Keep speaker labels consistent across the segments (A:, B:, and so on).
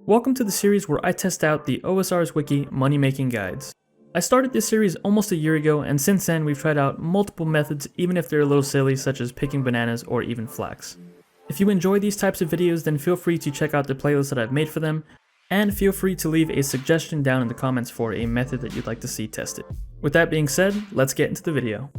A: Welcome to the series where I test out the OSRS Wiki money making guides. I started this series almost a year ago, and since then we've tried out multiple methods even if they're a little silly, such as picking bananas or even flax. If you enjoy these types of videos, then feel free to check out the playlist that I've made for them, and feel free to leave a suggestion down in the comments for a method that you'd like to see tested. With that being said, let's get into the video.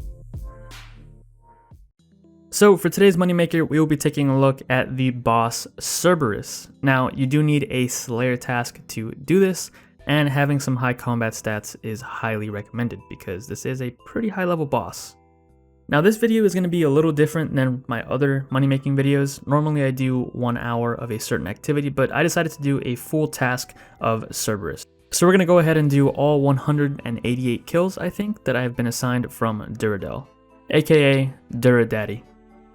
A: So for today's moneymaker, we will be taking a look at the boss Cerberus. Now, you do need a Slayer task to do this, and having some high combat stats is highly recommended because this is a pretty high level boss. Now this video is going to be a little different than my other money-making videos. Normally I do 1 hour of a certain activity, but I decided to do a full task of Cerberus. So we're going to go ahead and do all 188 kills, I think, that I have been assigned from Duradel, aka Duradaddy.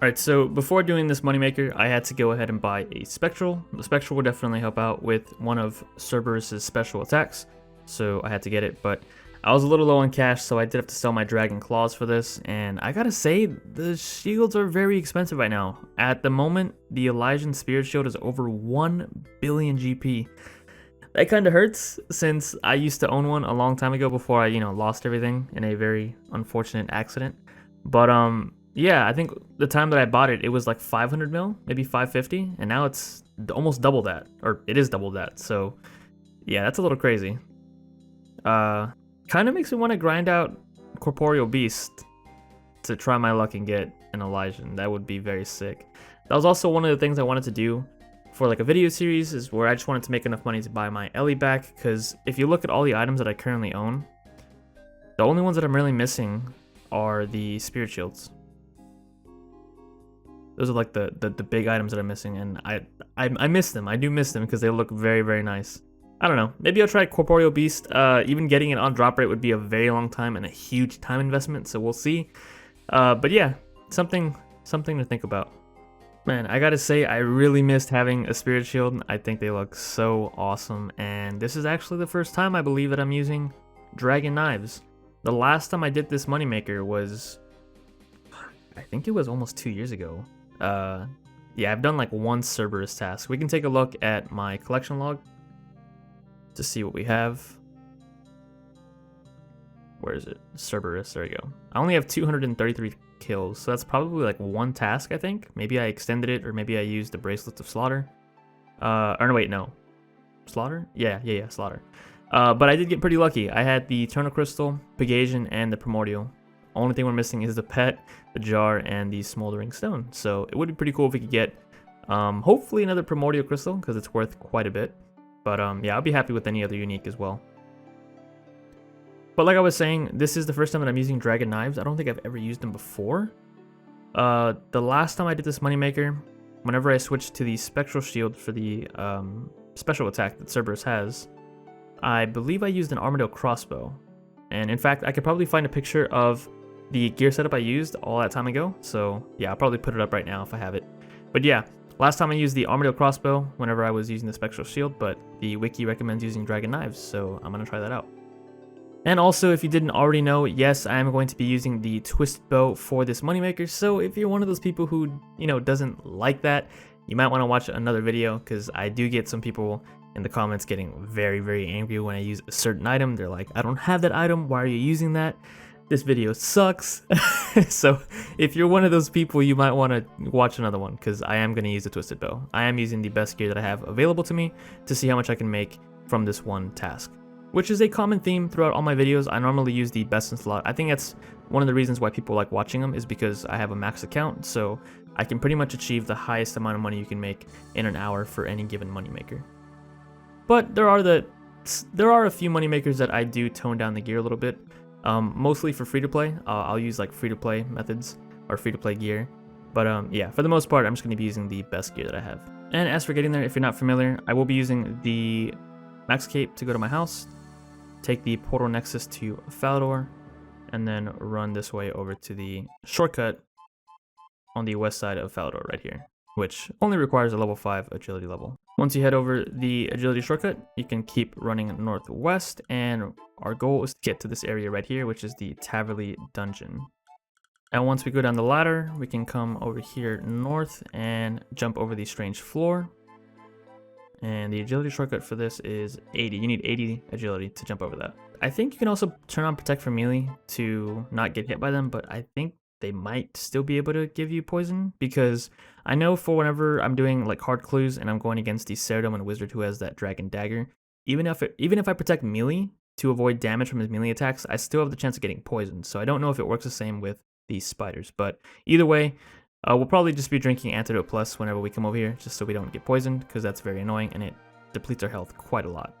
A: Alright, so before doing this moneymaker, I had to go ahead and buy a Spectral. The Spectral will definitely help out with one of Cerberus's special attacks, so I had to get it, but I was a little low on cash, so I did have to sell my Dragon Claws for this, and I gotta say, the shields are very expensive right now. At the moment, the Elysian Spirit Shield is over 1 billion GP. That kinda hurts, since I used to own one a long time ago before I, lost everything in a very unfortunate accident. But, yeah, I think the time that I bought it, it was like 500 mil, maybe 550, and now it's almost double that, or it is double that, so yeah, that's a little crazy. Kind of makes me want to grind out Corporeal Beast to try my luck and get an Elysian. That would be very sick. That was also one of the things I wanted to do for like a video series, is where I just wanted to make enough money to buy my Ellie back, because if you look at all the items that I currently own, the only ones that I'm really missing are the Spirit Shields. Those are like the big items that I'm missing, and I miss them. I do miss them because they look very, very nice. I don't know. Maybe I'll try Corporeal Beast. Even getting it on drop rate would be a very long time and a huge time investment, so we'll see. But yeah, something to think about. Man, I gotta say, I really missed having a Spirit Shield. I think they look so awesome, and this is actually the first time I believe that I'm using Dragon Knives. The last time I did this moneymaker was, I think it was almost 2 years ago. Yeah, I've done like one Cerberus task. We can take a look at my collection log to see what we have. Where is it? Cerberus, there we go. I only have 233 kills, so that's probably like one task, I think. Maybe I extended it, or maybe I used the Bracelets of Slaughter. Or no, wait, no. Slaughter? Yeah, Slaughter. But I did get pretty lucky. I had the Eternal Crystal, Pegasian, and the Primordial. Only thing we're missing is the Pet, the Jar, and the Smoldering Stone. So it would be pretty cool if we could get, hopefully another Primordial Crystal, because it's worth quite a bit. But yeah, I'll be happy with any other unique as well. But like I was saying, this is the first time that I'm using Dragon Knives. I don't think I've ever used them before. The last time I did this moneymaker, whenever I switched to the Spectral Shield for the special attack that Cerberus has, I believe I used an Armadillo Crossbow. And in fact, I could probably find a picture of the gear setup I used all that time ago, so yeah, I'll probably put it up right now if I have it. But yeah, last time I used the Armadillo Crossbow whenever I was using the Spectral Shield, but the wiki recommends using Dragon Knives, so I'm going to try that out. And also, if you didn't already know, yes, I am going to be using the Twisted Bow for this moneymaker, so if you're one of those people who, doesn't like that, you might want to watch another video, because I do get some people in the comments getting very, very angry when I use a certain item. They're like, I don't have that item, why are you using that? This video sucks. So if you're one of those people, you might want to watch another one, because I am going to use the Twisted Bow. I am using the best gear that I have available to me to see how much I can make from this one task, which is a common theme throughout all my videos. I normally use the best in slot. I think that's one of the reasons why people like watching them, is because I have a max account, so I can pretty much achieve the highest amount of money you can make in an hour for any given moneymaker. But there are a few moneymakers that I do tone down the gear a little bit. Mostly for free-to-play. I'll use like free-to-play methods or free-to-play gear. But yeah, for the most part, I'm just going to be using the best gear that I have. And as for getting there, if you're not familiar, I will be using the Max Cape to go to my house, take the Portal Nexus to Falador, and then run this way over to the shortcut on the west side of Falador right here, which only requires a level 5 agility level. Once you head over the agility shortcut, you can keep running northwest, and our goal is to get to this area right here, which is the Taverley Dungeon. And once we go down the ladder, we can come over here north and jump over the strange floor. And the agility shortcut for this is 80. You need 80 agility to jump over that. I think you can also turn on protect from melee to not get hit by them, but I think they might still be able to give you poison, because I know for whenever I'm doing like hard clues and I'm going against the Cerberus wizard who has that dragon dagger, even if I protect melee to avoid damage from his melee attacks, I still have the chance of getting poisoned. So I don't know if it works the same with these spiders, but either way, we'll probably just be drinking Antidote Plus whenever we come over here, just so we don't get poisoned, because that's very annoying and it depletes our health quite a lot.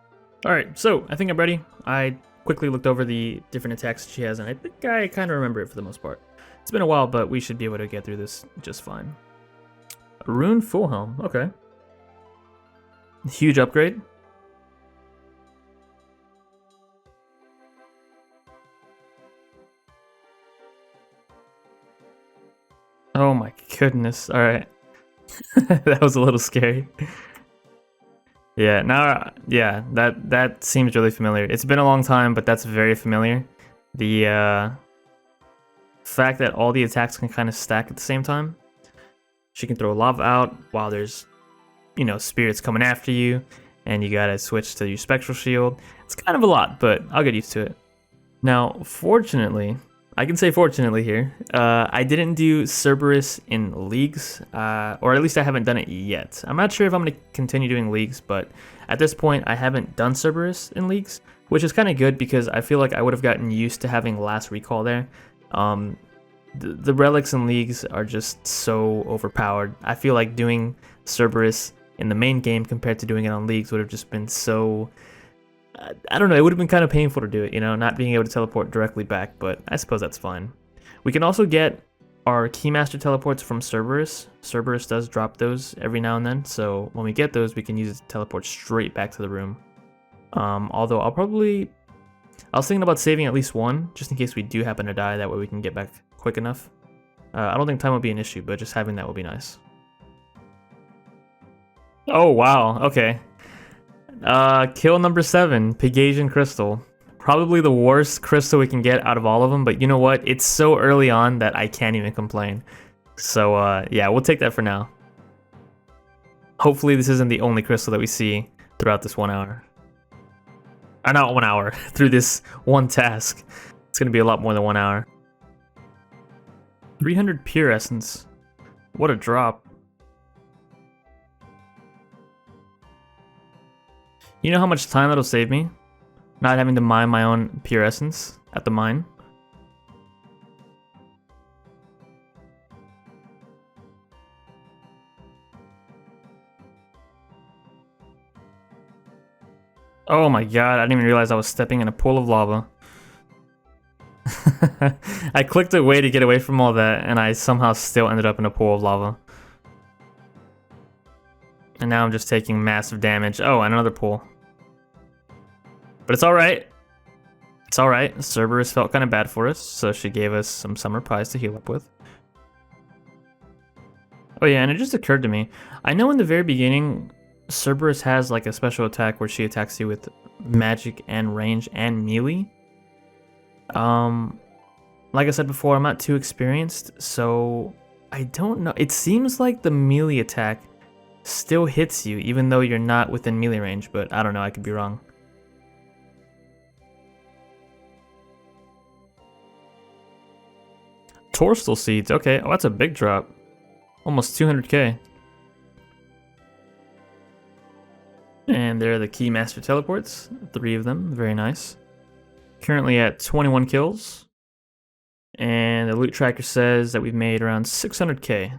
A: Alright, so I think I'm ready. I quickly looked over the different attacks she has, and I think I kind of remember it for the most part. It's been a while, but we should be able to get through this just fine. Rune Full Helm, okay. Huge upgrade. Oh my goodness, alright. That was a little scary. Yeah, now, yeah, that seems really familiar. It's been a long time, but that's very familiar. The fact that all the attacks can kind of stack at the same time. She can throw lava out while there's, you know, spirits coming after you, and you gotta switch to your spectral shield. It's kind of a lot, but I'll get used to it. Now, fortunately, I can say fortunately here, I didn't do Cerberus in leagues, or at least I haven't done it yet. I'm not sure if I'm going to continue doing leagues, but at this point I haven't done Cerberus in leagues, which is kind of good because I feel like I would have gotten used to having last recall there. The relics in leagues are just so overpowered. I feel like doing Cerberus in the main game compared to doing it on leagues would have just been so... I don't know, it would have been kind of painful to do it, you know, not being able to teleport directly back, but I suppose that's fine. We can also get our Keymaster teleports from Cerberus. Cerberus does drop those every now and then, so when we get those, we can use it to teleport straight back to the room. Although I was thinking about saving at least one, just in case we do happen to die, that way we can get back quick enough. I don't think time will be an issue, but just having that will be nice. Oh, wow, okay. Kill number 7, Pegasian Crystal. Probably the worst crystal we can get out of all of them, but you know what? It's so early on that I can't even complain. So, yeah, we'll take that for now. Hopefully this isn't the only crystal that we see throughout this 1 hour. Or not 1 hour, through this one task. It's gonna be a lot more than 1 hour. 300 Pure Essence. What a drop. You know how much time that'll save me? Not having to mine my own Pure Essence at the mine. Oh my god, I didn't even realize I was stepping in a pool of lava. I clicked away to get away from all that, and I somehow still ended up in a pool of lava. And now I'm just taking massive damage. Oh, and another pool. But it's alright. It's alright. Cerberus felt kind of bad for us, so she gave us some summer pies to heal up with. Oh yeah, and it just occurred to me. I know in the very beginning, Cerberus has like a special attack where she attacks you with magic and range and melee. Like I said before, I'm not too experienced, so I don't know. It seems like the melee attack still hits you even though you're not within melee range, but I don't know, I could be wrong. Torstal Seeds, okay, oh that's a big drop. Almost 200k. And there are the Keymaster teleports, 3 of them, very nice. Currently at 21 kills. And the loot tracker says that we've made around 600k.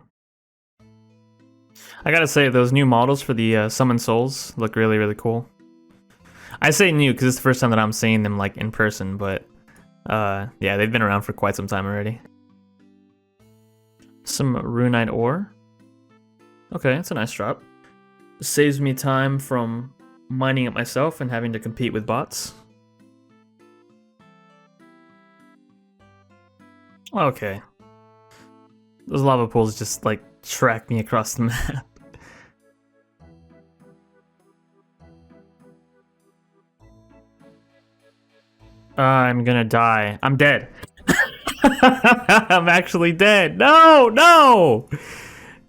A: I gotta say, those new models for the Summon Souls look really, really cool. I say new because it's the first time that I'm seeing them like in person, but yeah, they've been around for quite some time already. Some Runite ore. Okay, that's a nice drop. Saves me time from mining it myself and having to compete with bots. Okay. Those lava pools just like track me across the map. I'm gonna die. I'm dead. I'm actually dead. No, no!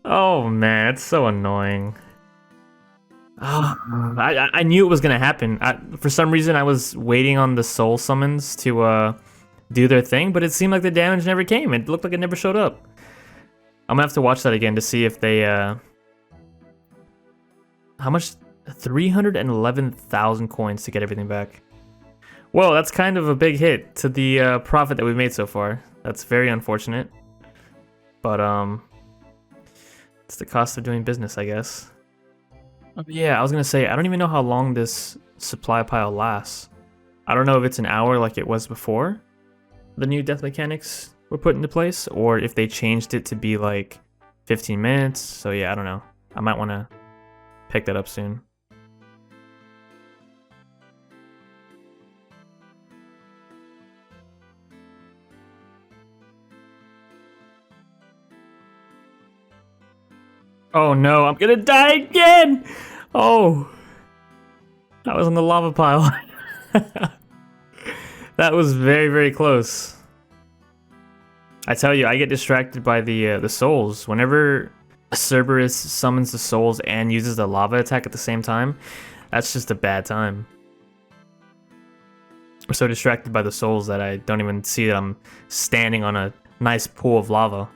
A: Oh man, it's so annoying. I knew it was gonna happen. For some reason, I was waiting on the soul summons to do their thing, but it seemed like the damage never came. It looked like it never showed up. I'm gonna have to watch that again to see if they how much? 311,000 coins to get everything back. Well, that's kind of a big hit to the profit that we've made so far. That's very unfortunate. But it's the cost of doing business, I guess. Yeah, I was gonna say, I don't even know how long this supply pile lasts. I don't know if it's an hour like it was before the new death mechanics were put into place, or if they changed it to be like 15 minutes. So yeah, I don't know. I might want to pick that up soon. Oh no, I'm gonna die again! Oh, I was on the lava pile. That was very, very close. I tell you, I get distracted by the souls. Whenever Cerberus summons the souls and uses the lava attack at the same time, that's just a bad time. I'm so distracted by the souls that I don't even see that I'm standing on a nice pool of lava.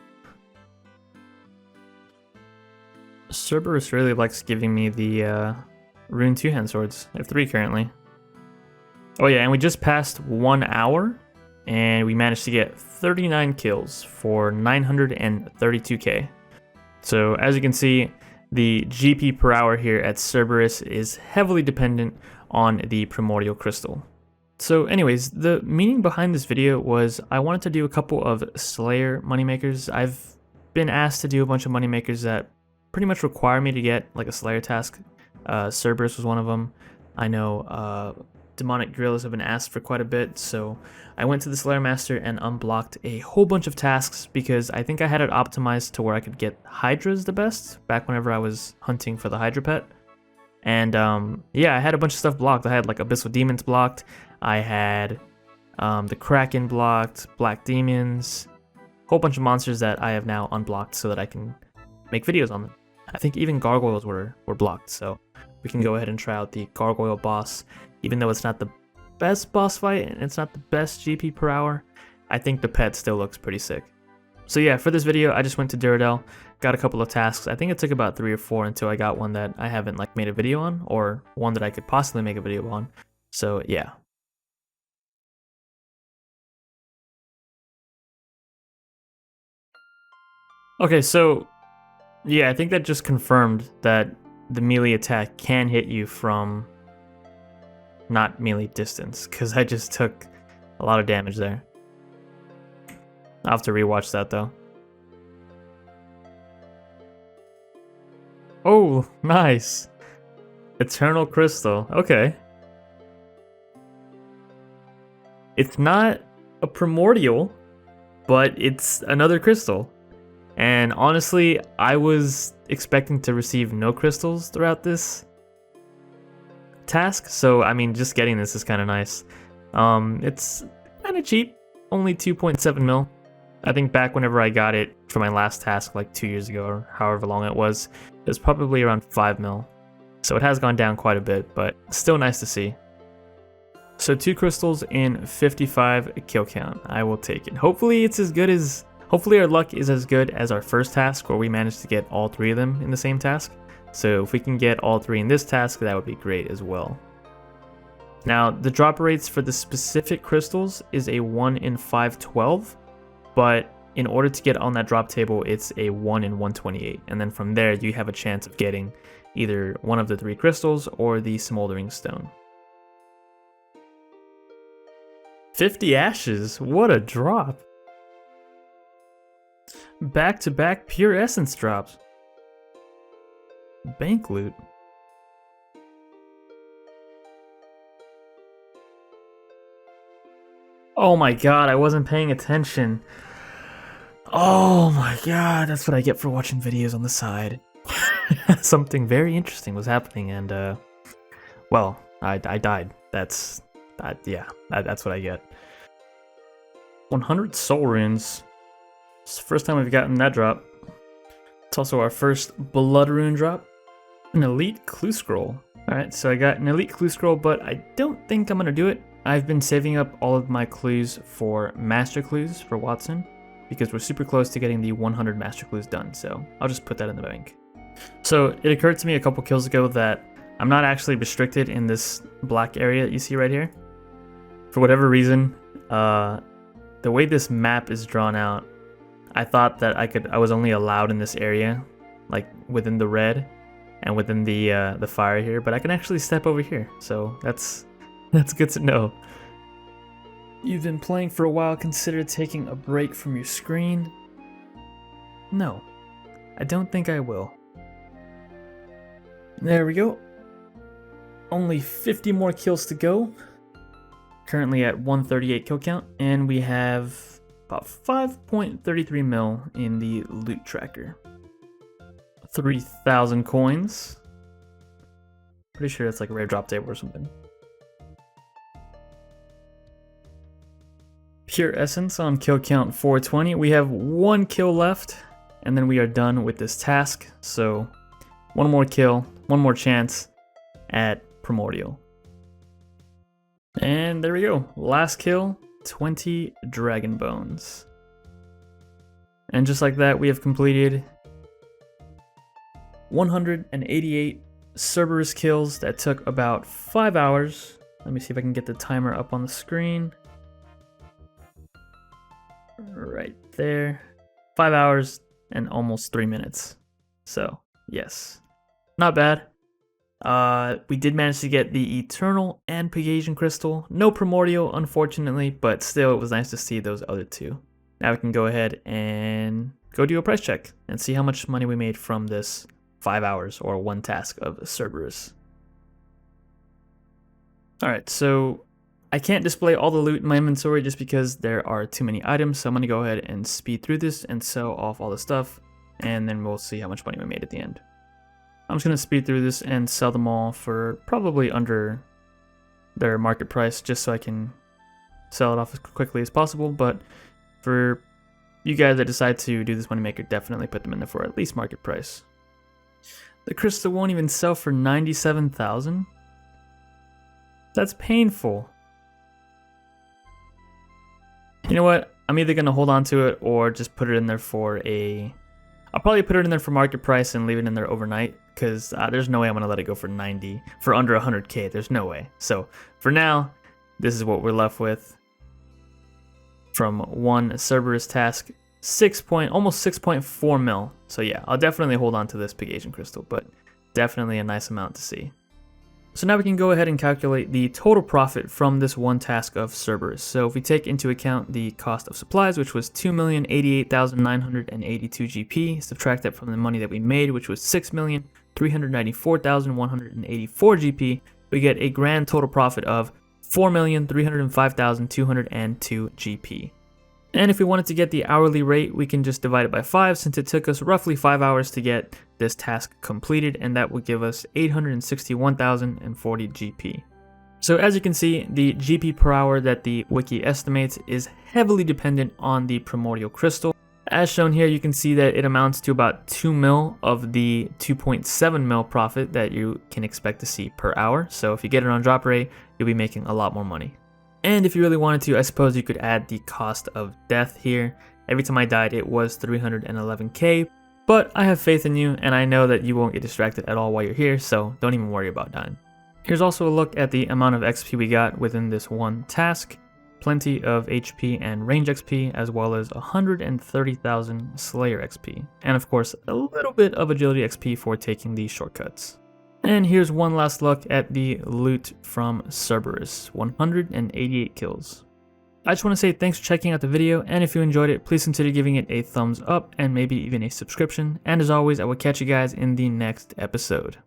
A: Cerberus really likes giving me the rune 2-hand swords. I have 3 currently. Oh yeah, and we just passed 1 hour, and we managed to get 39 kills for 932k. So as you can see, the GP per hour here at Cerberus is heavily dependent on the primordial crystal. So anyways, the meaning behind this video was I wanted to do a couple of Slayer moneymakers. I've been asked to do a bunch of moneymakers that pretty much require me to get like a Slayer task. Cerberus was one of them. I know demonic gorillas have been asked for quite a bit, so I went to the Slayer Master and unblocked a whole bunch of tasks because I think I had it optimized to where I could get Hydras the best back whenever I was hunting for the Hydra pet. And yeah, I had a bunch of stuff blocked. I had like Abyssal Demons blocked. I had the Kraken blocked, Black Demons, a whole bunch of monsters that I have now unblocked so that I can make videos on them. I think even gargoyles were blocked, so we can go ahead and try out the gargoyle boss. Even though it's not the best boss fight and it's not the best GP per hour, I think the pet still looks pretty sick. So yeah, for this video, I just went to Duradel, got a couple of tasks. I think it took about 3 or 4 until I got one that I haven't like made a video on, or one that I could possibly make a video on. So yeah. Okay, so yeah, I think that just confirmed that the melee attack can hit you from not melee distance, because I just took a lot of damage there. I'll have to rewatch that though. Oh, nice. Eternal Crystal. Okay. It's not a primordial, but it's another crystal. And honestly, I was expecting to receive no crystals throughout this task, so I mean, just getting this is kind of nice. It's kind of cheap, only 2.7 mil. I think back whenever I got it for my last task like 2 years ago, or however long it was probably around 5 mil. So it has gone down quite a bit, but still nice to see. So 2 crystals in 55 kill count. I will take it. Hopefully it's as good as, hopefully our luck is as good as our first task where we managed to get all 3 of them in the same task. So if we can get all 3 in this task, that would be great as well. Now, the drop rates for the specific crystals is a 1 in 512, but in order to get on that drop table, it's a 1 in 128. And then from there, you have a chance of getting either one of the 3 crystals or the smoldering stone. 50 ashes, what a drop. Back-to-back pure essence drops. Bank loot. Oh my god, I wasn't paying attention. Oh my god, that's what I get for watching videos on the side. Something very interesting was happening, and well, I died. That's what I get. 100 soul runes. It's the first time we've gotten that drop. It's also our first blood rune drop. An elite clue scroll. Alright, so I got an elite clue scroll, but I don't think I'm gonna do it. I've been saving up all of my clues for master clues for Watson, because we're super close to getting the 100 master clues done, so I'll just put that in the bank. So it occurred to me a couple kills ago that I'm not actually restricted in this black area that you see right here. For whatever reason, the way this map is drawn out, I thought that I was only allowed in this area, like within the red and within the fire here, but I can actually step over here, so that's good to know. You've been playing for a while, consider taking a break from your screen. No, I don't think I will. There we go. Only 50 more kills to go. Currently at 138 kill count, and we have about 5.33 mil in the loot tracker. 3,000 coins. Pretty sure it's like a rare drop table or something. Pure Essence on kill count 420. We have 1 kill left, and then we are done with this task. So 1 more kill, 1 more chance at Primordial. And there we go. Last kill, 20 Dragon Bones. And just like that, we have completed 188 Cerberus kills that took about 5 hours. Let me see if I can get the timer up on the screen. Right there. 5 hours and almost 3 minutes. So, yes. Not bad. We did manage to get the Eternal and Pegasian Crystal. No Primordial, unfortunately, but still it was nice to see those other two. Now we can go ahead and go do a price check and see how much money we made from this 5 hours or 1 task of Cerberus. Alright, so I can't display all the loot in my inventory just because there are too many items, so I'm going to go ahead and speed through this and sell off all the stuff, and then we'll see how much money we made at the end. I'm just going to speed through this and sell them all for probably under their market price just so I can sell it off as quickly as possible, but for you guys that decide to do this moneymaker, definitely put them in there for at least market price. The crystal won't even sell for 97,000. That's painful. You know what? I'm either going to hold on to it or just put it in there for a... I'll probably put it in there for market price and leave it in there overnight, because there's no way I'm going to let it go for 90, for under 100k. There's no way. So for now, this is what we're left with from 1 Cerberus task, almost 6.4 mil. So yeah, I'll definitely hold on to this Pegasian Crystal, but definitely a nice amount to see. So now we can go ahead and calculate the total profit from this 1 task of Cerberus. So if we take into account the cost of supplies, which was 2,088,982 GP, subtract that from the money that we made, which was 6,394,184 GP, we get a grand total profit of 4,305,202 GP. And if we wanted to get the hourly rate, we can just divide it by 5 since it took us roughly 5 hours to get this task completed, and that would give us 861,040 GP. So as you can see, the GP per hour that the wiki estimates is heavily dependent on the Primordial Crystal. As shown here, you can see that it amounts to about 2 mil of the 2.7 mil profit that you can expect to see per hour. So if you get it on drop rate, you'll be making a lot more money. And if you really wanted to, I suppose you could add the cost of death here. Every time I died, it was 311k, but I have faith in you, and I know that you won't get distracted at all while you're here, so don't even worry about dying. Here's also a look at the amount of XP we got within this 1 task. Plenty of HP and range XP, as well as 130,000 Slayer XP. And of course, a little bit of agility XP for taking these shortcuts. And here's one last look at the loot from Cerberus, 188 kills. I just want to say thanks for checking out the video, and if you enjoyed it, please consider giving it a thumbs up and maybe even a subscription. And as always, I will catch you guys in the next episode.